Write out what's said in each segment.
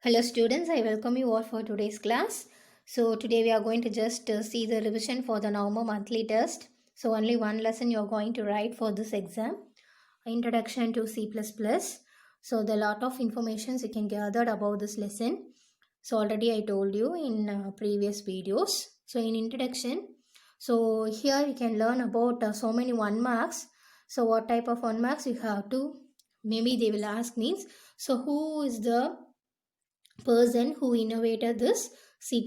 Hello students, I welcome you all for today's class. So today we are going to just see the revision for the November monthly test. So only one lesson you are going to write for this exam. Introduction to C++. So the lot of informations you can gather about this lesson. So already I told you in previous videos. So in introduction, so here you can learn about so many 1 marks. So what type of 1 marks you have to, maybe they will ask means, so who is the person who innovated this C++?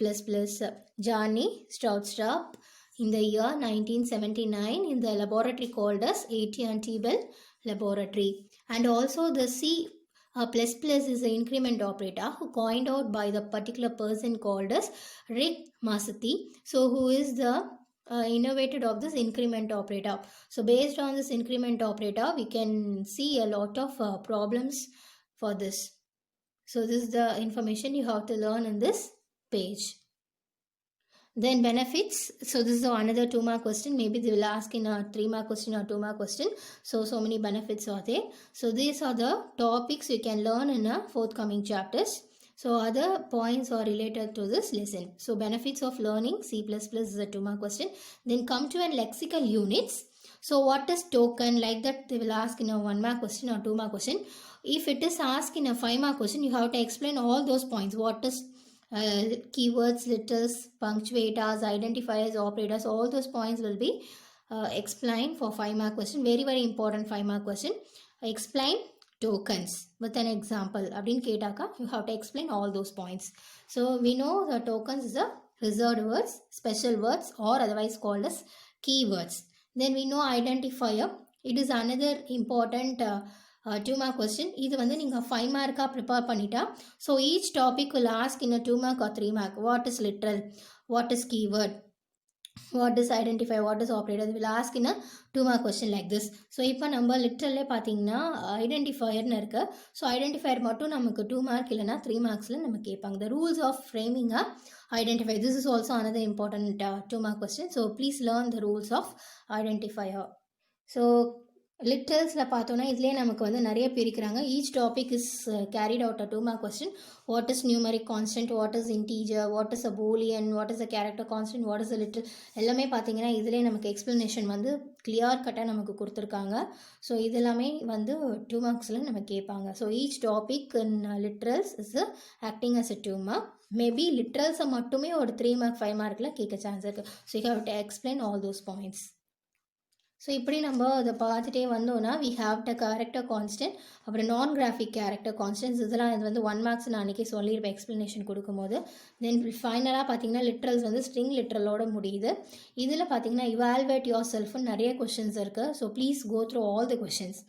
Johnny Stroudstrup in the year 1979 in the laboratory called as AT&T Bell Laboratory. And also the C++ is the increment operator who coined out by the particular person called as Rick Masati. So who is the innovator of this increment operator. So based on this increment operator, we can see a lot of problems for this. So this is the information you have to learn in this page. Then benefits. So this is another 2 mark question. Maybe they will ask in a 3 mark question or 2 mark question. So many benefits are there. So these are the topics you can learn in a forthcoming chapters. So other points are related to this lesson. So benefits of learning C++ is a 2 mark question. Then come to an lexical units. So what is token? Like that they will ask in a 1 mark question or 2 mark question. If it is asked in a 5 mark question, you have to explain all those points. What is keywords, letters, punctuators, identifiers, operators, all those points will be explained for 5 mark question. Very important 5 mark question. Explain tokens with an example. You have to explain all those points. So we know the tokens is a reserved words, special words, or otherwise called as keywords. Then we know identifier. It is another important 2 mark question. இது வந்து நீங்க 5 mark prepare பண்ணிட்டா. So each topic will ask in a 2 mark or 3 mark. What is literal? What is keyword? What is identifier? What is operator? They will ask in a 2 mark question like this. So இப்போ நம்ம லிட்ரல்லே பார்த்தீங்கன்னா ஐடென்டிஃபயர்னு இருக்கு. So identifier மட்டும் நமக்கு 2 mark இல்லைனா 3 marksல நம்ம கேட்பாங்க. The rules of framing a identifier. This is also another important 2 mark question. So please learn the rules of identifier. So லிட்ரல்ஸில் பார்த்தோன்னா இதுலேயே நமக்கு வந்து நிறைய பிரிக்கிறாங்க. Each topic is carried out a 2 mark question. What is numeric constant, what is integer, what is a Boolean, what is a character constant, what is a literal, எல்லாமே பார்த்தீங்கன்னா இதிலே நமக்கு எக்ஸ்ப்ளனேஷன் வந்து கிளியர் கட்டாக நமக்கு கொடுத்துருக்காங்க. ஸோ இதெல்லாமே வந்து 2 marksல நம்ம கேட்பாங்க. So each topic in literals is acting as a 2 mark. Maybe லிட்ரல்ஸை மட்டுமே ஒரு 3 mark 5 markல கேட்க சான்ஸ் இருக்குது. So you have to explain all those points. So இப்படி நம்ம அதை பார்த்துட்டே வந்தோன்னா we have the character constant, அப்புறம் நான் கிராஃபிக் கேரக்டர் கான்ஸ்டன்ட்ஸ், இதெல்லாம் இது வந்து 1 marks நான் அன்றைக்கி சொல்லியிருப்பேன் எக்ஸ்ப்ளனேஷன் கொடுக்கும்போது. தென் ஃபைனலாக பார்த்தீங்கன்னா லிட்ரல்ஸ் வந்து ஸ்ட்ரிங் லிட்ரலோட முடியுது. இதில் பார்த்தீங்கன்னா இவால்வேட் யோர் செல்ஃப்னு நிறைய கொஷின்ஸ் இருக்குது. So please go through all the questions.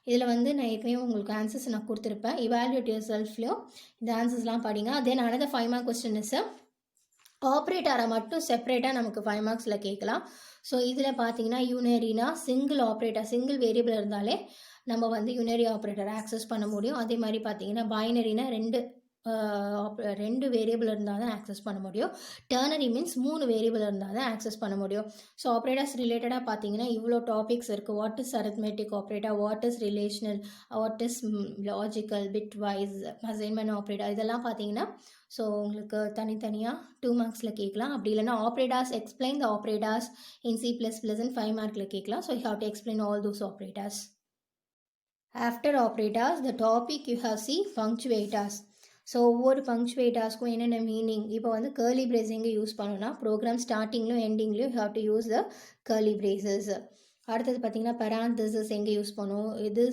இதில் வந்து நான் ஏற்கனவே உங்களுக்கு ஆன்சர்ஸ் நான் கொடுத்துருப்பேன். இவால்வேட் யோர் செல்ஃப்லையும் இந்த ஆன்சர்ஸ்லாம் படிங்க. Then another 5 mark question is ஆப்ரேட்டரை மட்டும் செப்பரேட்டாக நமக்கு 5 marksல கேட்கலாம். ஸோ இதில் பார்த்தீங்கன்னா யூனரினா சிங்கிள் ஆப்ரேட்டர், சிங்கிள் வேரியபிள் இருந்தாலே நம்ம வந்து யூனரி ஆப்ரேட்டரை ஆக்சஸ் பண்ண முடியும். அதே மாதிரி பார்த்தீங்கன்னா பைனரினா ரெண்டு வேரியபிள் இருந்தால் தான் ஆக்சஸ் பண்ண முடியும். டர்னரி மீன்ஸ் 3 வேரியபிள் இருந்தால் தான் ஆக்சஸ் பண்ண முடியும். ஸோ ஆப்ரேட்டர்ஸ் ரிலேட்டடாக பார்த்தீங்கன்னா இவ்வளோ டாபிக்ஸ் இருக்குது. What is arithmetic operator, what is relational, what is logical, bit wise, assignment operator, இதெல்லாம் பார்த்தீங்கன்னா ஸோ உங்களுக்கு தனித்தனியாக 2 marksல கேட்கலாம். அப்படி இல்லைனா operators explain the operators in C++ 5 markல கேட்கலாம். So you have to explain all those operators. After operators the topic you have C punctuators. So ஒவ்வொரு பங்க்சுவேட்டர்ஸ்க்கும் என்னென்ன மீனிங். இப்போ வந்து கேர்லி பிரேஸ் எங்கே யூஸ் பண்ணணும்னா ப்ரோக்ராம் ஸ்டார்டிங்லையும் எண்டிங்லையும் you have to use the curly braces. அடுத்தது பார்த்தீங்கன்னா பெராந்தசிஸ் எங்கே யூஸ் பண்ணுவோம். இது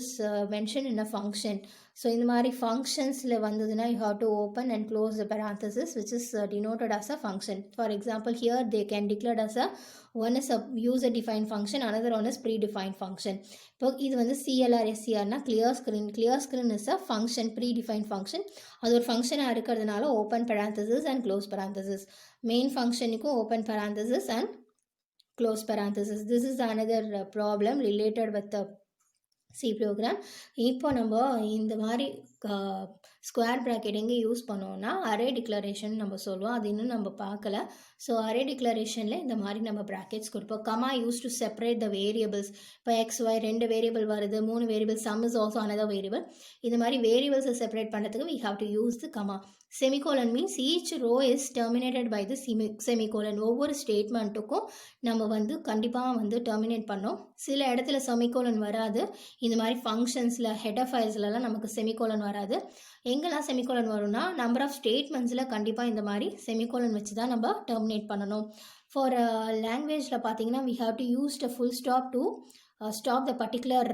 mention in a function. So இந்த மாதிரி ஃபங்க்ஷன்ஸில் வந்ததுன்னா you have to open and close the parenthesis which is denoted as a function. For example here they can declared as a one is a user defined function, another one is predefined function. இப்போ இது வந்து CLR SCRனா clear screen is a function, predefined function. அது ஒரு ஃபங்க்ஷனாக இருக்கிறதுனால open parenthesis and close parenthesis. Main ஃபங்க்ஷனுக்கும் open parenthesis and close parenthesis. This is another problem related with the C program. இப்போ நம்ம இந்த மாதிரி ஸ்கொயர் ப்ராக்கெட் எங்கே யூஸ் பண்ணுவோம்னா அரே டிக்ளரேஷன் நம்ம சொல்லுவோம். அது இன்னும் நம்ம பார்க்கல. ஸோ அரே டிக்ளரேஷனில் இந்த மாதிரி நம்ம ப்ராக்கெட்ஸ் கொடுப்போம். Comma use to separate the variables. இப்போ எக்ஸ் ஒய் 2 வேரியபிள் வருது, 3 variable, sum is also another variable. இந்த மாதிரி வேரியபிள்ஸை செப்பரேட் பண்ணுறதுக்கு we have to use the comma. Semicolon means each row is terminated by the semicolon. ஒவ்வொரு ஸ்டேட்மெண்ட்டுக்கும் நம்ம வந்து கண்டிப்பாக வந்து டெர்மினேட் பண்ணோம். சில இடத்துல செமிகோலன் வராது. இந்த மாதிரி ஃபங்க்ஷன்ஸில் ஹெடர் ஃபைல்ஸ்லலாம் நமக்கு செமிகோலன் வராது. எங்கெல்லாம் செமிகோலன் வரும்னா நம்பர் ஆஃப் ஸ்டேட்மெண்ட்ஸில் கண்டிப்பாக இந்த மாதிரி செமிகோலன் வச்சு தான் நம்ம டெர்மினேட் பண்ணணும். ஃபார் லாங்குவேஜில் பார்த்தீங்கன்னா we have to use the full stop to stop the particular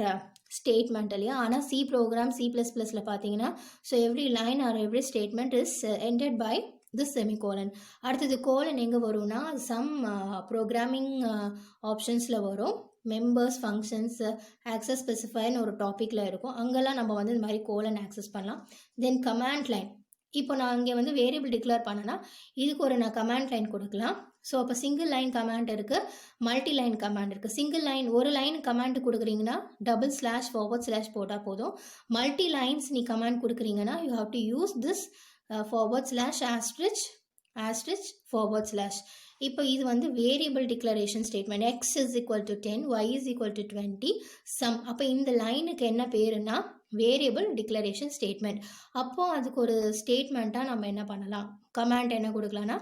statement இல்லையா. ஆனால் சி ப்ரோக்ராம் C++ல பார்த்தீங்கன்னா so every line or every statement is ended by this semicolon. அடுத்தது கோலன் எங்கே வரும்னா சம் ப்ரோக்ராமிங் ஆப்ஷன்ஸில் வரும். மெம்பர்ஸ் ஃபங்க்ஷன்ஸ் ஆக்சஸ் ஸ்பெசிஃபைன்னு ஒரு டாப்பிக்கில் இருக்கும். அங்கெல்லாம் நம்ம வந்து இந்த மாதிரி கோலன் ஆக்சஸ் பண்ணலாம். தென் கமாண்ட் லைன். இப்போ நான் இங்கே வந்து வேரியபிள் டிக்ளேர் பண்ணேன்னா இதுக்கு ஒரு நான் கமாண்ட் லைன் கொடுக்கலாம். ஸோ அப்போ சிங்கிள் லைன் கமாண்ட் இருக்குது, மல்டி லைன் கமாண்ட் இருக்குது. சிங்கிள் லைன் ஒரு லைன் கமாண்ட் கொடுக்குறீங்கன்னா // போட்டால் போதும். மல்டி லைன்ஸ் நீ கமாண்ட் கொடுக்குறீங்கன்னா you have to use this // இப்போ இது வந்து variable declaration statement. x is equal to 10, y is equal to 20, sum. அப்போ இந்த லைனுக்கு என்ன பேருன்னா வேரியபிள் டிக்ளரேஷன் ஸ்டேட்மெண்ட். அப்போது அதுக்கு ஒரு ஸ்டேட்மெண்ட்டாக நம்ம என்ன பண்ணலாம், கமாண்ட் என்ன கொடுக்கலான்னா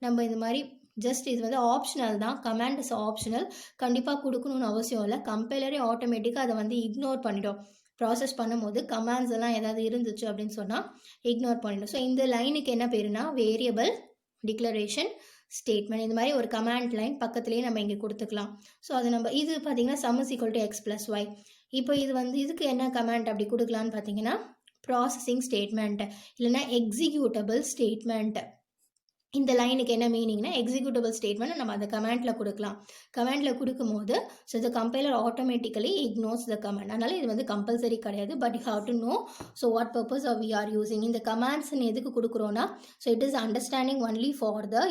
நம்ம இந்த மாதிரி ஜஸ்ட் இது வந்து ஆப்ஷனல் தான். கமாண்ட் இஸ் ஆப்ஷனல், கண்டிப்பாக கொடுக்கணும்னு அவசியம் இல்லை. கம்பைலரே ஆட்டோமேட்டிக்காக அதை வந்து இக்னோர் பண்ணிடும். ப்ராசஸ் பண்ணும்போது கமாண்ட்ஸ் எல்லாம் ஏதாவது இருந்துச்சு அப்படின்னு சொன்னால் இக்னோர் பண்ணிடும். ஸோ இந்த லைனுக்கு என்ன பேருனா வேரியபிள் டிக்ளரேஷன் ஸ்டேட்மெண்ட். இந்த மாதிரி ஒரு கமாண்ட் லைன் பக்கத்துலேயே நம்ம இங்கே கொடுத்துக்கலாம். ஸோ அது நம்ம இது பார்த்தீங்கன்னா sum is equal to x plus y. இப்போ இது வந்து இதுக்கு என்ன கமாண்ட் அப்படி கொடுக்கலான்னு பார்த்தீங்கன்னா ப்ராசஸிங் ஸ்டேட்மெண்ட் இல்லைன்னா எக்ஸிக்யூட்டபிள் ஸ்டேட்மெண்ட். இந்த லைனுக்கு என்ன மீனிங்னா எக்ஸிக்யூட்டபிள் ஸ்டேட்மெண்ட் நம்ம அந்த கமாண்டில் கொடுக்கலாம். கமாண்டில் கொடுக்கும்போது so the compiler automatically ignores the comment. அதனால் இது வந்து கம்பல்சரி கிடையாது. But you have to know so what purpose we are using. இந்த கமாண்ட்ஸ்ன்னு எதுக்கு கொடுக்குறோன்னா so it is understanding only for the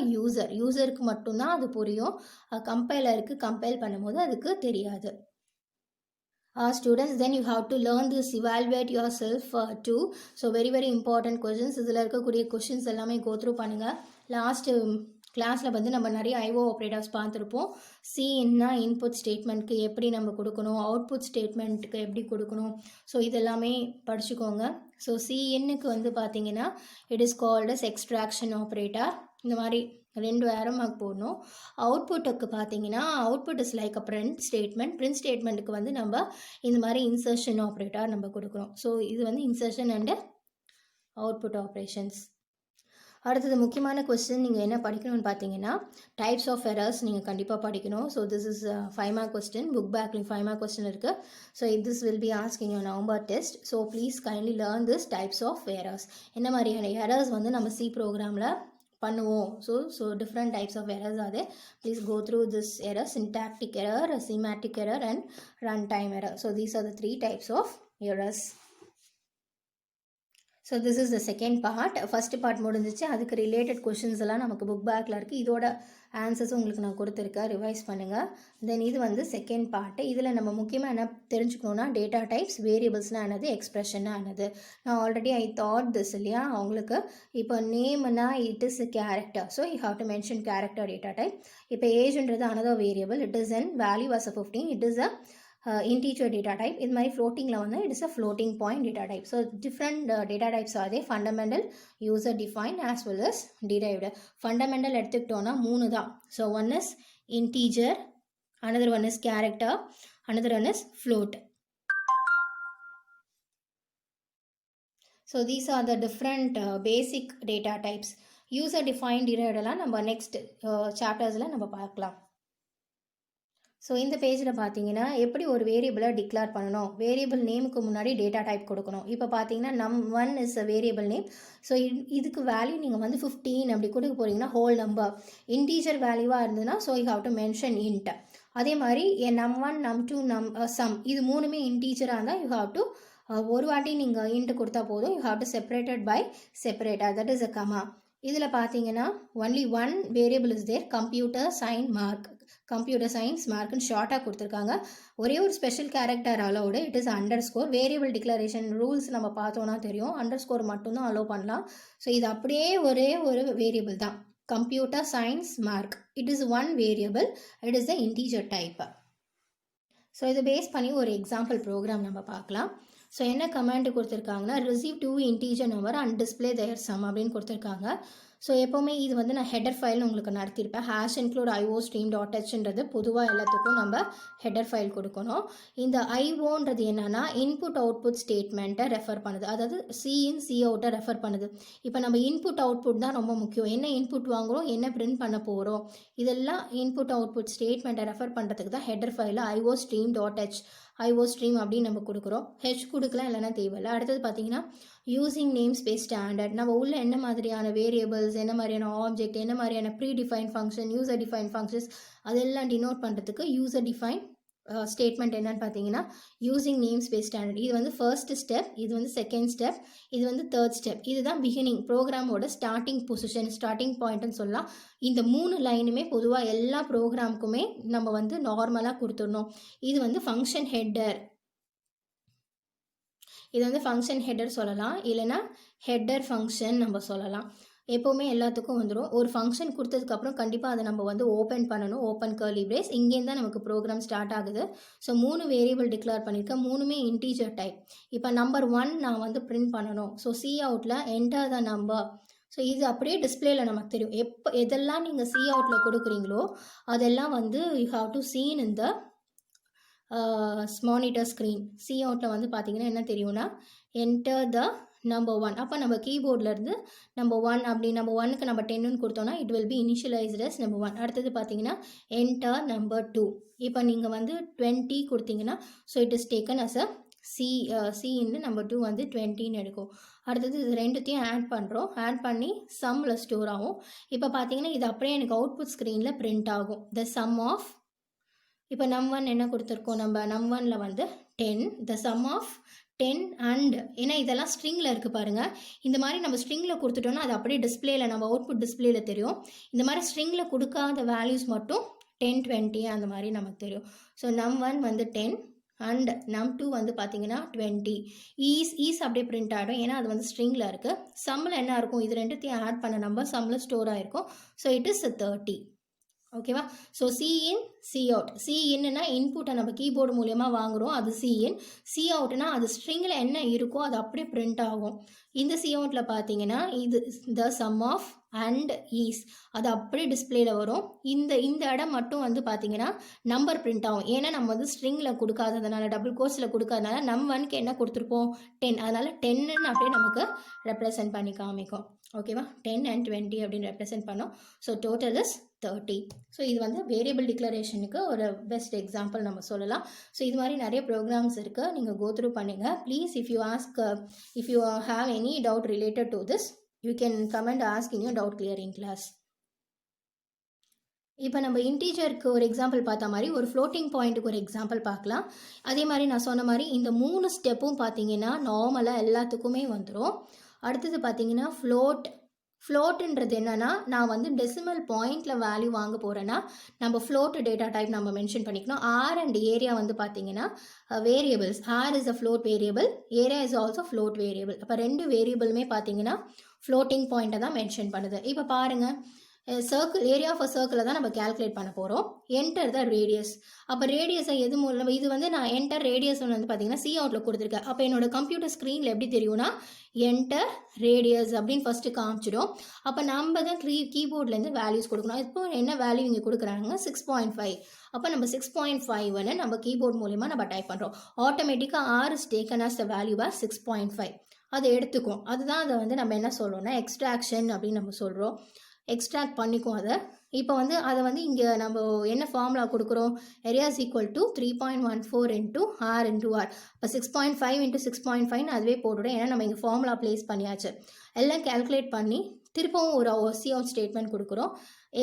யூசருக்கு மட்டும்தான் அது புரியும். கம்பைலருக்கு கம்பைல் பண்ணும்போது அதுக்கு தெரியாது. Students, then you have to learn this, evaluate yourself too. So very important questions. இதில் இருக்கக்கூடிய கொஷின்ஸ் எல்லாமே go through பண்ணுங்கள். லாஸ்ட் கிளாஸில் வந்து நம்ம நிறைய ஐஓ ஆப்ரேட்டர்ஸ் பார்த்துருப்போம். சின்னா இன்புட் ஸ்டேட்மெண்ட்க்கு எப்படி நம்ம கொடுக்கணும், அவுட்புட் ஸ்டேட்மெண்ட்டுக்கு எப்படி கொடுக்கணும். ஸோ இதெல்லாமே படிச்சுக்கோங்க. ஸோ சிஎன்னுக்கு வந்து பார்த்தீங்கன்னா it is called as extraction operator. இந்த மாதிரி 2 arrow mark போடணும். அவுட்புட்டுக்கு பார்த்தீங்கன்னா output is like a print statement. Print ஸ்டேட்மெண்ட்டுக்கு வந்து நம்ம இந்த மாதிரி இன்சர்ஷன் ஆப்ரேட்டர் நம்ம கொடுக்குறோம். ஸோ இது வந்து இன்சர்ஷன் அண்ட் அவுட்புட் ஆப்ரேஷன்ஸ். அடுத்தது முக்கியமான கொஸ்டின் நீங்கள் என்ன படிக்கணும்னு பார்த்தீங்கன்னா டைப்ஸ் ஆஃப் எரர்ஸ் நீங்கள் கண்டிப்பாக படிக்கணும். So this is 5 mark question. Book பேக்லேயும் 5 mark கொஸ்டின் இருக்குது. So this will be asking your November test. So please kindly learn this types of errors. என்ன மாதிரியான எரர்ஸ் வந்து நம்ம சி ப்ரோக்ராமில் பண்ணுவோம். So different types of errors are there. Please go through this error: syntactic error, semantic error and runtime error. So these are the 3 types of errors. So this is the second part. First part முடிஞ்சிச்சு. அதுக்கு related questions எல்லாம் நமக்கு book பேக்கில் இருக்குது. இதோட ஆன்சர்ஸும் உங்களுக்கு நான் கொடுத்துருக்கேன், ரிவைஸ் பண்ணுங்கள். தென் இது வந்து செகண்ட் பார்ட்டு. இதில் நம்ம முக்கியமாக என்ன தெரிஞ்சுக்கணுன்னா டேட்டா டைப்ஸ், வேரியபிள்ஸ்னால் என்னது, எக்ஸ்பிரஷன்னா என்னது. நான் ஆல்ரெடி ஐ தாட் திஸ் இல்லையா அவங்களுக்கு. இப்போ நேம்னா it is character. So you have to mention character data type. இப்போ ஏஜ்ன்றது another variable. It is an value as a 15. It is a integer data type. இது மாதிரி floatingல வந்து it is a floating point data type. So different data types are there: fundamental, user defined as well as derived. Fundamental எடுத்துக்கிட்டோம்னா 3 தான். So one is integer, another one is character, another one is float. So these are the different basic data types. User defined derived எல்லாம் நம்ம next chaptersல நம்ம பார்க்கலாம். So இந்த பேஜில் பார்த்தீங்கன்னா எப்படி ஒரு வேரியபிளை டிக்ளேர் பண்ணணும், வேரியபிள் நேமுக்கு முன்னாடி டேட்டா டைப் கொடுக்கணும். இப்போ பார்த்தீங்கன்னா num1 is a variable name. So இதுக்கு வேல்யூ நீங்கள் வந்து 15 அப்படி கொடுக்க போகிறீங்கன்னா ஹோல் நம்பர். இன்டீஜர் வேல்யூவாக இருந்ததுன்னா so you have to mention int. அதே மாதிரி num1, num2, sum இது 3மே இன்டீஜராக இருந்தால் யூ ஹாவ் டு ஒரு வாட்டி நீங்கள் இன்ட் கொடுத்தா போதும். You have to separated by separator, that is a comma. இதில் பார்த்தீங்கன்னா only one variable is there, computer sign mark. Computer science மார்க்குன்னு ஷார்ட்டாக கொடுத்துருக்காங்க. ஒரே ஒரு special character allowed, it is underscore. Variable declaration rules நம்ம பார்த்தோன்னா தெரியும், அண்டர் ஸ்கோர் மட்டும்தான் அலோவ் பண்ணலாம். ஸோ இது அப்படியே ஒரே ஒரு வேரியபிள் தான். Computer science mark, it is one variable, it is the integer type. So இதை பேஸ் பண்ணி ஒரு எக்ஸாம்பிள் ப்ரோக்ராம் நம்ம பார்க்கலாம். ஸோ என்ன கமாண்ட் கொடுத்துருக்காங்கன்னா, receive 2 integer number and display their sum அப்படின்னு கொடுத்துருக்காங்க. ஸோ எப்போவுமே இது வந்து நான் ஹெடர் ஃபைல்னு உங்களுக்கு நடத்தியிருப்பேன். ஹேஷ் இன்க்ளூட் iostream.hன்றது பொதுவாக எல்லாத்துக்கும் நம்ம ஹெடர் ஃபைல் கொடுக்கணும். இந்த ஐஓன்றது என்னன்னா இன்புட் அவுட்புட் ஸ்டேட்மெண்ட்டை ரெஃபர் பண்ணுது, அதாவது சிஇன் சி அவுட்டை ரெஃபர் பண்ணுது. இப்போ நம்ம இன்புட் அவுட்புட் தான் ரொம்ப முக்கியம். என்ன இன்புட் வாங்குகிறோம், என்ன பிரிண்ட் பண்ண போகிறோம், இதெல்லாம் இன்புட் அவுட்புட் ஸ்டேட்மெண்ட்டை ரெஃபர் பண்ணுறதுக்கு தான் ஹெடர் ஃபைலில் iostream.h iostream அப்படின்னு நம்ம கொடுக்குறோம். ஹெச் கொடுக்கலாம், இல்லைனா தேவையில்லை. அடுத்தது பார்த்தீங்கன்னா யூசிங் நேம் ஸ்பேஸ் ஸ்டாண்டர்ட், நம்ம உள்ள என்ன மாதிரியான வேரியபிள்ஸ், என்ன மாதிரியான ஆப்ஜெக்ட், என்ன மாதிரியான pre define function, user define functions அதெல்லாம் டினோட் பண்ணுறதுக்கு யூசர் டிஃபைன் ஸ்டேட்மெண்ட் என்னன்னு பார்த்தீங்கன்னா யூசிங் நேம் ஸ்பேஸ் ஸ்டாண்டர்ட். இது வந்து ஃபர்ஸ்ட் ஸ்டெப், இது வந்து செகண்ட் ஸ்டெப், இது வந்து தேர்ட் ஸ்டெப். இதுதான் பிகினிங், ப்ரோக்ராமோட ஸ்டார்டிங் பொசிஷன், ஸ்டார்டிங் பாயிண்ட்னு சொல்லலாம். இந்த 3 லைனுமே பொதுவாக எல்லா ப்ரோக்ராமுக்குமே நம்ம வந்து நார்மலாக கொடுத்துடணும். இது வந்து ஃபங்க்ஷன் ஹெட்டர், இது வந்து ஃபங்க்ஷன் ஹெட்டர் சொல்லலாம், இல்லைனா ஹெட்டர் ஃபங்க்ஷன் நம்ம சொல்லலாம். எப்போவுமே எல்லாத்துக்கும் வந்துடும். ஒரு ஃபங்க்ஷன் கொடுத்ததுக்கப்புறம் கண்டிப்பாக அதை நம்ம வந்து ஓப்பன் பண்ணணும், ஓப்பன் கர்லி பிரேஸ். இங்கேருந்து தான் நமக்கு ப்ரோக்ராம் ஸ்டார்ட் ஆகுது. ஸோ 3 வேரியபிள் டிக்ளேர் பண்ணியிருக்கேன், 3மே இன்டீஜர் டைப். இப்போ நம்பர் 1 நான் வந்து பிரிண்ட் பண்ணணும். ஸோ சி அவுட்டில் என்டர் த நம்பர். ஸோ இது அப்படியே டிஸ்பிளேல நமக்கு தெரியும். எதெல்லாம் நீங்கள் சி அவுட்டில் கொடுக்குறீங்களோ அதெல்லாம் வந்து you have to seen in the monitor screen. C அவுட்டில் வந்து பார்த்தீங்கன்னா என்ன தெரியும்னா என்டர் த நம்பர் 1. அப்போ நம்ம கீபோர்ட்லேருந்து நம்பர் 1 அப்படி நம்பர் 1க்கு நம்ம 10ன்னு கொடுத்தோன்னா it will be initialised as number 1. அடுத்தது பார்த்தீங்கன்னா என்டர் நம்பர் 2. இப்போ நீங்கள் வந்து 20 கொடுத்தீங்கன்னா so it is taken as a சின்னு நம்பர் 2 வந்து 20ன்னு எடுக்கும். அடுத்தது இது ரெண்டுத்தையும் ஆட் பண்ணுறோம், ஆட் பண்ணி சம்மில் ஸ்டோர் ஆகும். இப்போ பார்த்தீங்கன்னா இது அப்படியே எனக்கு அவுட்புட் ஸ்க்ரீனில் பிரிண்ட் ஆகும். த சம் ஆஃப், இப்போ நம்1 என்ன கொடுத்துருக்கோம், நம்ம நம்1ல வந்து 10, த சம் ஆஃப் 10 அண்ட், ஏன்னா இதெல்லாம் ஸ்ட்ரிங்கில் இருக்குது பாருங்கள். இந்த மாதிரி நம்ம ஸ்ட்ரிங்கில் கொடுத்துட்டோன்னா அது அப்படியே டிஸ்பிளேல, நம்ம அவுட்புட் டிஸ்பிளேல தெரியும். இந்த மாதிரி ஸ்ட்ரிங்கில் கொடுக்காத வேல்யூஸ் மட்டும் 10, 20 அந்த மாதிரி நமக்கு தெரியும். ஸோ நம்1 வந்து 10 அண்ட் நம்2 வந்து பார்த்தீங்கன்னா 20. ஈஸ் அப்படியே பிரிண்ட் ஆகிடும், ஏன்னா அது வந்து ஸ்ட்ரிங்கில் இருக்குது. சம்மில் என்ன இருக்கும், இது ரெண்டுத்தையும் ஆட் பண்ண நம்பர் சம்மில் ஸ்டோர் ஆகிருக்கும். So it is 30. ஓகேவா? So cin cout. சிஇன்னா இன்புட்டை நம்ம கீபோர்டு மூலியமாக வாங்குகிறோம், அது சிஇன். சி அவுட்னா அது ஸ்ட்ரிங்கில் என்ன இருக்கோ அது அப்படியே பிரிண்ட் ஆகும். இந்த சி அவுட்டில் பார்த்தீங்கன்னா இது the sum of and is, அது அப்படியே டிஸ்பிளேல வரும். இந்த இடம் மட்டும் வந்து பார்த்தீங்கன்னா நம்பர் பிரிண்ட் ஆகும், ஏன்னா நம்ம வந்து ஸ்ட்ரிங்கில் கொடுக்காததுனால, டபுள் கோர்ஸில் கொடுக்காதனால நம்1க்கு என்ன கொடுத்துருப்போம் 10, அதனால் 10ன்னு அப்படியே நமக்கு ரெப்ரசன்ட் பண்ணி காமிக்கும். ஓகேவா? 10 and 20 அப்படின்னு ரெப்ரசன்ட் பண்ணோம். So total is 30. ஸோ இது வந்து வேரியபிள் டிக்ளரேஷனுக்கு ஒரு பெஸ்ட் எக்ஸாம்பிள் நம்ம சொல்லலாம். ஸோ இது மாதிரி நிறைய ப்ரோக்ராம்ஸ் இருக்குது, நீங்கள் கோ த்ரூ பண்ணுங்கள். Please if you have any doubt related to this, you can come and ask in your doubt clearing class. இப்போ நம்ம இன்டீஜருக்கு ஒரு எக்ஸாம்பிள் பார்த்த மாதிரி ஒரு ஃப்ளோட்டிங் பாயிண்ட்டுக்கு ஒரு எக்ஸாம்பிள் பார்க்கலாம். அதே மாதிரி நான் சொன்ன மாதிரி இந்த 3 ஸ்டெப்பும் பார்த்தீங்கன்னா நார்மலாக எல்லாத்துக்குமே வந்துடும். அடுத்தது பார்த்தீங்கன்னா ஃப்ளோட்டுன்றது என்னென்னா, நான் வந்து டெசிமல் பாயிண்டில் வேல்யூ வாங்க போகிறேன்னா நம்ம ஃப்ளோட் டேட்டா டைப் நம்ம மென்ஷன் பண்ணிக்கணும். ஆர் அண்ட் ஏரியா வந்து பார்த்தீங்கன்னா variables. R is a float variable, area is also float variable. அப்போ 2 வேரியபிளுமே பார்த்தீங்கன்னா ஃப்ளோட்டிங் பாயிண்ட்டை தான் மென்ஷன் பண்ணுது. இப்போ பாருங்கள், சர்க்கிள், ஏரியா ஆஃப் அ சர்க்கிளை தான் நம்ம கேல்குலேட் பண்ண போகிறோம். Enter the radius. அப்போ ரேடியஸை எது மூலம், இது வந்து நான் என்டர் ரேடியஸ் வந்து பார்த்தீங்கன்னா சி அவுட்டில் கொடுத்துருக்கேன். அப்போ என்னோட கம்ப்யூட்டர் ஸ்க்ரீனில் எப்படி தெரியும்னா என்டர் ரேடியஸ் அப்படின்னு ஃபஸ்ட்டு காமிச்சிடும். அப்போ நம்ம தான் கீபோர்ட்லேருந்து வேல்யூஸ் கொடுக்கணும். இப்போ என்ன வேல்யூ இங்கே கொடுக்குறாங்க, 6.5. அப்போ நம்ம 6.5ன்னு நம்ம கீபோர்ட் மூலிமா நம்ம டைப் பண்ணுறோம். ஆட்டோமேட்டிக்காக r is taken as the value r 6.5 அதை எடுத்துக்கும். அதுதான் அதை வந்து நம்ம என்ன சொல்கிறோம்னா எக்ஸ்ட்ராக்ஷன் அப்படின்னு நம்ம சொல்கிறோம். எக்ஸ்ட்ராக்ட் பண்ணிக்கும் அதை. இப்போ வந்து அதை வந்து இங்கே நம்ம என்ன ஃபார்முலா கொடுக்குறோம், area is equal to 3.14 into r into r. இப்போ 6.5 இன்ட்டு 6.5ன்னு அதுவே போட்டுவிடும், ஏன்னா நம்ம இங்கே ஃபார்முலா ப்ளேஸ் பண்ணியாச்சு. எல்லாம் கேல்குலேட் பண்ணி திருப்பவும் ஒரு சி அவுட் ஸ்டேட்மெண்ட் கொடுக்குறோம்.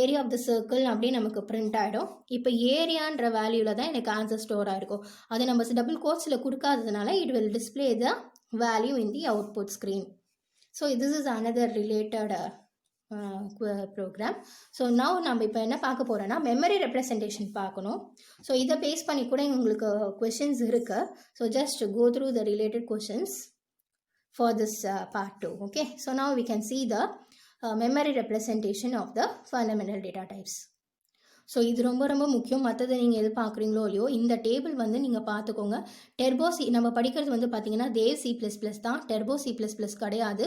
ஏரியா ஆஃப் த சர்க்கிள் அப்படின்னு நமக்கு பிரிண்ட் ஆகிடும். இப்போ ஏரியான்ற வேல்யூவில் தான் எனக்கு ஆன்சர் ஸ்டோர் ஆகிருக்கும். அதை நம்ம டபுள் கோட்ஸில் கொடுக்காததுனால it will display the value in the output screen. So this is another related program. So now நம்ம இப்போ என்ன பார்க்க போகிறோன்னா மெமரி ரெப்ரசன்டேஷன் பார்க்கணும். ஸோ இதை பேஸ் பண்ணி கூட உங்களுக்கு கொஷின்ஸ் இருக்குது. So just go through the related questions for this part 2. Okay, so now we can see the memory representation of the fundamental data types. So இது ரொம்ப ரொம்ப முக்கியம். மற்றது நீங்கள் எது பார்க்குறீங்களோ இல்லையோ இந்த டேபிள் வந்து நீங்கள் பார்த்துக்கோங்க. டெர்போ சி நம்ம படிக்கிறது வந்து பார்த்தீங்கன்னா தேவ் C++ தான், டெர்போ C++ கிடையாது.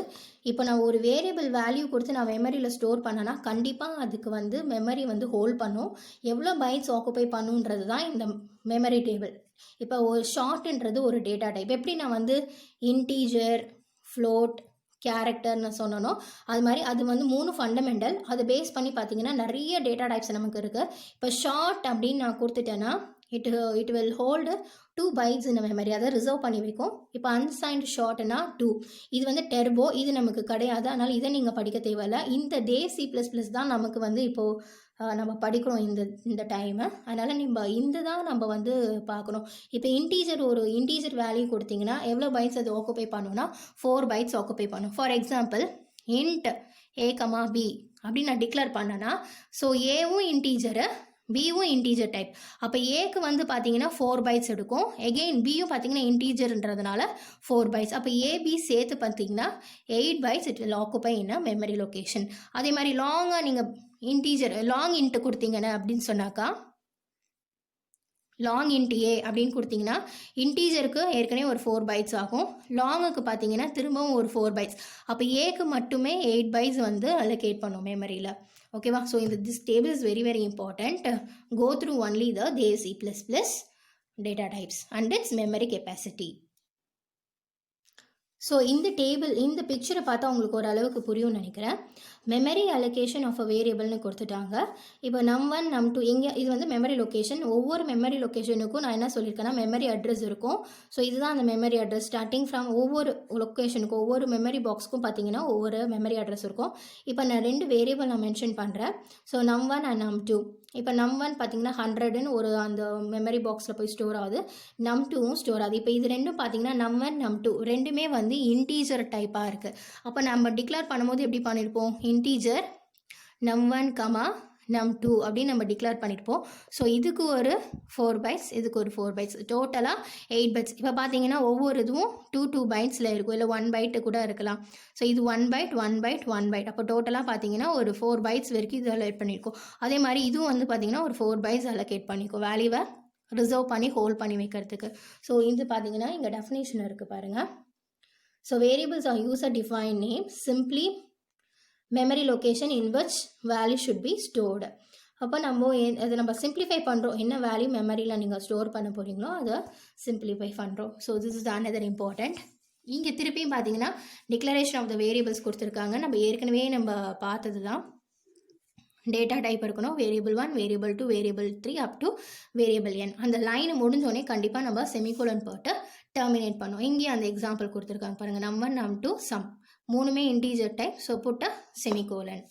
இப்போ நான் ஒரு வேரியபிள் வேல்யூ கொடுத்து நான் மெமரியில் ஸ்டோர் பண்ணேன்னா கண்டிப்பாக அதுக்கு வந்து மெமரி வந்து ஹோல்ட் பண்ணும். எவ்வளோ பைட்ஸ் ஆக்குபை பண்ணுன்றது தான் இந்த மெமரி டேபிள். இப்போ ஒரு ஷார்ட்ன்றது ஒரு டேட்டா டைப். எப்படி நான் வந்து இன்டீஜர், ஃப்ளோட், கேரக்டர்னு சொன்னனோ அது மாதிரி அது வந்து 3 ஃபண்டமெண்டல். அதை பேஸ் பண்ணி பார்த்தீங்கன்னா நிறைய டேட்டா டைப்ஸ் நமக்கு இருக்குது. இப்போ ஷார்ட் அப்படின்னு நான் கொடுத்துட்டேன்னா இட் வில் ஹோல்டு 2 bytes இந்த மெமரி, அதை ரிசர்வ் பண்ணி வைக்கும். இப்போ அன்சைன்டு ஷார்ட்னா 2. இது வந்து டெர்போ, இது நமக்கு கிடையாது. அதனால் இதை நீங்கள் படிக்க தேவையில்லை. இந்த தேவ் C++ தான் நமக்கு வந்து இப்போது நம்ம படிக்கிறோம் இந்த டைமு. அதனால் இந்த தான் நம்ம வந்து பார்க்கணும். இப்போ ஒரு இன்டீஜர் வேல்யூ கொடுத்தீங்கன்னா எவ்வளோ பைட்ஸ் அது ஆக்குபை பண்ணணும்னா 4 bytes ஆக்குபை பண்ணும். For example int a, b அப்படின்னு நான் டிக்ளேர் பண்ணேன்னா ஸோ ஏவும் இன்டீஜரு, பியும் இன்டீஜர் டைப். அப்போ ஏக்கு வந்து பார்த்தீங்கன்னா 4 bytes எடுக்கும். எகெயின் பியும் பார்த்தீங்கன்னா இன்டீஜர்ன்றதுனால 4 bytes. அப்போ ஏபி சேர்த்து பார்த்தீங்கன்னா 8 bytes it will occupy in a memory location. அதே மாதிரி லாங்காக நீங்கள் இன்டீஜர் லாங் இன்ட்டு கொடுத்தீங்கன்னா அப்படின்னு சொன்னாக்கா லாங் இன்ட் ஏ அப்படின்னு கொடுத்தீங்கன்னா இன்டீஜருக்கு ஏற்கனவே ஒரு 4 bytes ஆகும். லாங்குக்கு பார்த்தீங்கன்னா திரும்பவும் ஒரு 4 bytes. அப்போ ஏக்கு மட்டுமே 8 bytes வந்து அலோகேட் பண்ணும் மெமரியில். ஓகேவா? So this table is very very important. Go through only the தேவ் C++ data types and its memory capacity. So இந்த டேபிள் இந்த பிக்சரை பார்த்தா உங்களுக்கு ஓரளவுக்கு புரியும்னு நினைக்கிறேன். மெமரி அலோகேஷன் ஆஃப் அ வேரியபிள்னு கொடுத்துட்டாங்க. இப்போ num1 num2 எங்கே இது வந்து மெமரி லொக்கேஷன். ஒவ்வொரு மெமரி லொக்கேஷனுக்கும் நான் என்ன சொல்லியிருக்கேன்னா மெமரி அட்ரஸ் இருக்கும். ஸோ இதுதான் அந்த மெமரி அட்ரஸ். ஸ்டார்டிங் ஃப்ரம் ஒவ்வொரு லொக்கேஷனுக்கும் ஒவ்வொரு மெமரி பாக்ஸ்க்கும் பார்த்தீங்கன்னா ஒவ்வொரு மெமரி அட்ரஸ் இருக்கும். இப்போ நான் 2 வேரியபிள் நான் மென்ஷன் பண்ணுறேன். So num1 and num2. இப்போ num1 பார்த்தீங்கன்னா 100ன்னு ஒரு அந்த மெமரி பாக்ஸில் போய் ஸ்டோர் ஆகுது. num2வும் ஸ்டோர் ஆகுது. இப்போ இது ரெண்டும் பார்த்தீங்கன்னா num1 num2 ரெண்டுமே வந்து இன்டீஜர் டைப்பாக இருக்குது. அப்போ நம்ம டிக்ளேர் பண்ணும்போது எப்படி பண்ணியிருப்போம்? இன்டீஜர் num1, num2 அப்படின்னு நம்ம டிக்ளேர் பண்ணியிருப்போம். ஸோ இதுக்கு ஒரு 4 bytes, இதுக்கு ஒரு 4 bytes, டோட்டலாக 8 bytes. இப்போ பார்த்தீங்கன்னா ஒவ்வொரு இதுவும் 2 bytesல இருக்கும், இல்லை 1 byte கூட இருக்கலாம். ஸோ இது 1 byte 1 byte 1 byte. அப்போ டோட்டலாக பார்த்தீங்கன்னா ஒரு 4 bytes வரைக்கும் இது அலோகேட் பண்ணியிருக்கோம். அதே மாதிரி இதுவும் வந்து பார்த்தீங்கன்னா ஒரு 4 bytes அலோகேட் பண்ணியிருக்கோம் வேல்யூவை ரிசர்வ் பண்ணி ஹோல்ட் பண்ணி வைக்கிறதுக்கு. ஸோ இது பார்த்தீங்கன்னா இங்கே டெஃபினேஷன் இருக்குது பாருங்கள். So variables R user define name simply memory location in which value should be stored. அப்போ அதை நம்ம சிம்பிளிஃபை பண்ணுறோம். என்ன வேல்யூ மெமரியில் நீங்கள் ஸ்டோர் பண்ண போகிறீங்களோ அதை சிம்பிளிஃபை பண்ணுறோம். So this is another important. இங்கே திருப்பியும் பார்த்தீங்கன்னா டிக்ளரேஷன் ஆஃப் த வேரியபிள்ஸ் கொடுத்துருக்காங்க. நம்ம ஏற்கனவே நம்ம பார்த்தது தான். டேட்டா டைப் இருக்கணும். Variable 1, variable 2, variable 3 up to variable n. அந்த லைன் முடிஞ்சோடனே கண்டிப்பாக நம்ம செமிகோலன் போட்டு டெர்மினேட் பண்ணோம். இங்கேயும் அந்த எக்ஸாம்பிள் கொடுத்துருக்காங்க பாருங்கள். num1 num2 sum மூணுமே integer type. So put a semicolon.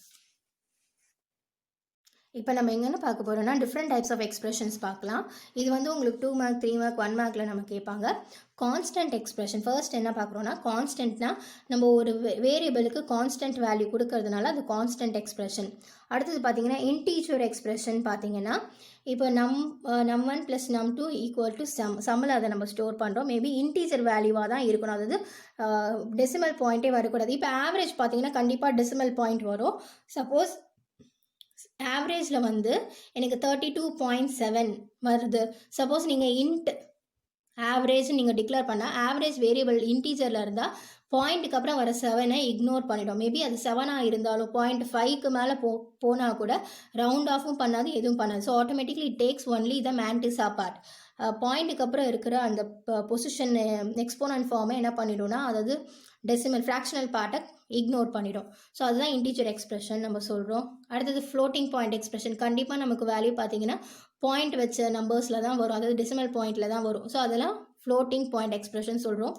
இப்போ நம்ம எங்கன்னு பார்க்க போகிறோம்னா டிஃப்ரெண்ட் டைப்ஸ் ஆஃப் எக்ஸ்பிரஷன்ஸ் பார்க்கலாம். இது வந்து உங்களுக்கு 2 மார்க் 3 மார்க் 1 மார்க்கில் நம்ம கேட்பாங்க. கான்ஸ்டன்ட் எக்ஸ்பிரஷன் ஃபர்ஸ்ட் என்ன பார்க்குறோன்னா, கான்ஸ்டன்ட்னா நம்ம ஒரு வேரியபிளுக்கு கான்ஸ்டன்ட் வேல்யூ கொடுக்கறதுனால அது கான்ஸ்டன்ட் எக்ஸ்பிரஷன். அடுத்தது பார்த்தீங்கன்னா இன்டீஜர் எக்ஸ்பிரஷன். பார்த்தீங்கன்னா இப்போ num1 + num2 = சம்மில் அதை நம்ம ஸ்டோர் பண்ணுறோம். மேபி இன்டீஜர் வேல்யூவாக தான் இருக்கணும், அதாவது டெசிமல் பாயிண்ட்டே வரக்கூடாது. இப்போ ஆவரேஜ் பார்த்தீங்கன்னா கண்டிப்பாக டெசிமல் பாயிண்ட் வரும். சப்போஸ் ஆவரேஜில் வந்து எனக்கு 32.7 வருது. சப்போஸ் நீங்கள் இன்ட் ஆவரேஜ் நீங்கள் டிக்ளேர் பண்ணால் ஆவரேஜ் வேரியபிள் இன்டீஜரில் இருந்தால் பாயிண்ட்டுக்கு அப்புறம் வர 7ஐ இக்னோர் பண்ணிடும். மேபி அது 7ஆக இருந்தாலும் 0.5க்கு மேலே போனால் கூட ரவுண்ட் ஆஃபும் பண்ணாது, எதுவும் பண்ணாது. So automatically it takes only the mantissa part. பாயிண்ட்டுக்கு அப்புறம் இருக்கிற அந்த பொசிஷன் எக்ஸ்போனன்ட் ஃபார்மை என்ன பண்ணிடும்னா, அதாவது டெசிமல் ஃப்ராக்ஷனல் பார்ட்டை இக்னோர் பண்ணிடும். ஸோ அதுதான் இன்டீஜர் எக்ஸ்பிரஷன் நம்ம சொல்கிறோம். அடுத்தது ஃப்ளோட்டிங் பாயிண்ட் எக்ஸ்பிரஷன். கண்டிப்பாக நமக்கு வேல்யூ பார்த்தீங்கன்னா பாயிண்ட் வச்ச நம்பர்ஸில் தான் வரும், அதாவது டெசிமல் பாயிண்டில் தான் வரும். ஸோ அதெல்லாம் ஃப்ளோட்டிங் பாயிண்ட் எக்ஸ்பிரஷன் சொல்கிறோம்.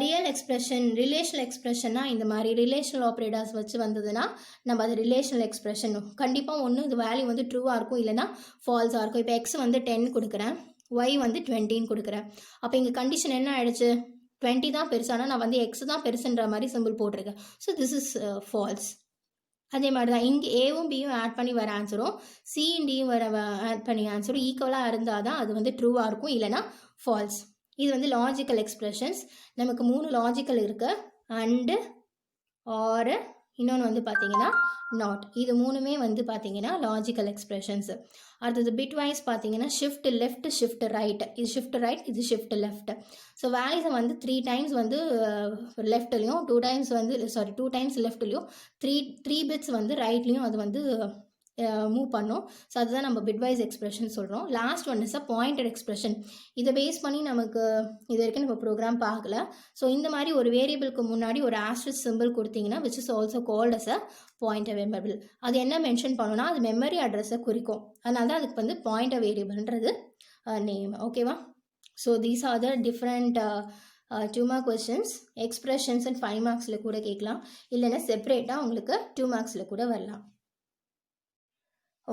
ரியல் எக்ஸ்பிரஷன், ரிலேஷனல் எக்ஸ்பிரஷன்னா இந்த மாதிரி ரிலேஷனல் ஆப்ரேட்டர்ஸ் வச்சு வந்ததுன்னா நம்ம அது ரிலேஷனல் எக்ஸ்பிரஷன். கண்டிப்பாக ஒன்று இது வேல்யூ வந்து ட்ரூவாக இருக்கும், இல்லைனா ஃபால்ஸாக இருக்கும். இப்போ எக்ஸ் வந்து 10 கொடுக்குறேன், ஒய் வந்து 20 கொடுக்குறேன். அப்போ இங்கே கண்டிஷன் என்ன ஆயிடுச்சு? 20 தான் பெருசு, ஆனால் நான் வந்து எக்ஸ் தான் பெருசுன்ற மாதிரி சிம்பிள் போட்டிருக்கேன். So this is false. அதே மாதிரி தான் இங்கே ஏவும் பியும் ஆட் பண்ணி வர ஆன்சரும் சியும் டியும் வர ஆட் பண்ணி ஆன்சரும் ஈக்குவலாக இருந்தால் தான் அது வந்து ட்ரூவாக இருக்கும், இல்லைனா ஃபால்ஸ். இது வந்து லாஜிக்கல் எக்ஸ்பிரஷன்ஸ். நமக்கு 3 லாஜிக்கல் இருக்கு. அண்டு, ஆர், இன்னொன்று வந்து பார்த்தீங்கன்னா நாட். இது மூணுமே வந்து பார்த்தீங்கன்னா லாஜிக்கல் எக்ஸ்பிரஷன்ஸ். அடுத்தது பிட்வைஸ் பார்த்தீங்கன்னா ஷிஃப்ட் லெஃப்ட், ஷிஃப்ட் ரைட். இது ஷிஃப்ட் ரைட், இது ஷிஃப்ட் லெஃப்ட். ஸோ வேல்யூஸை வந்து 3 டைம்ஸ் வந்து லெஃப்ட்லையும் 2 டைம்ஸ் வந்து 2 டைம்ஸ் லெஃப்ட்லையும் 3 பிட்ஸ் வந்து ரைட்லையும் அது வந்து மூவ் பண்ணோம். ஸோ அதுதான் நம்ம பிட்வைஸ் எக்ஸ்பிரஷன் சொல்கிறோம். Last one is a pointed expression. இதை பேஸ் பண்ணி நமக்கு இது வரைக்கும் நம்ம ப்ரோக்ராம் பார்க்கல. ஸோ இந்த மாதிரி ஒரு வேரியபிளுக்கு முன்னாடி ஒரு ஆஸ்ட்ரிக் சிம்பிள் கொடுத்தீங்கன்னா which is also called as a pointer variable. அது என்ன மென்ஷன் பண்ணணும்னா அது மெமரி அட்ரஸை குறிக்கும். அதனால தான் அதுக்கு வந்து பாயிண்டர் வேரியபிள்ன்றது நேம். ஓகேவா? So these are the different 2 mark questions. Expressions and 5 மார்க்ஸில் கூட கேட்கலாம், இல்லைன்னா செப்பரேட்டாக உங்களுக்கு 2 மார்க்ஸில் கூட வரலாம்.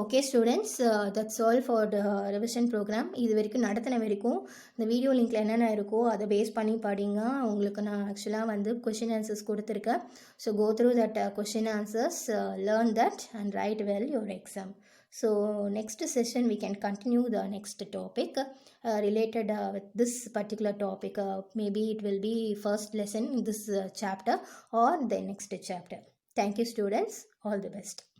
Okay students, that's all for the revision program. இது வரைக்கும் நடத்தின வரைக்கும் இந்த வீடியோ லிங்க்கில் என்னென்ன இருக்கோ அதை பேஸ் பண்ணி படிங்க. உங்களுக்கு நான் ஆக்சுவலாக வந்து கொஷின் ஆன்சர்ஸ் கொடுத்துருக்கேன். So go through that question answers, learn that and write well your exam. So next session we can continue the next topic related with this particular topic. Maybe it will be first lesson in this chapter or the next chapter. Thank you students. All the best.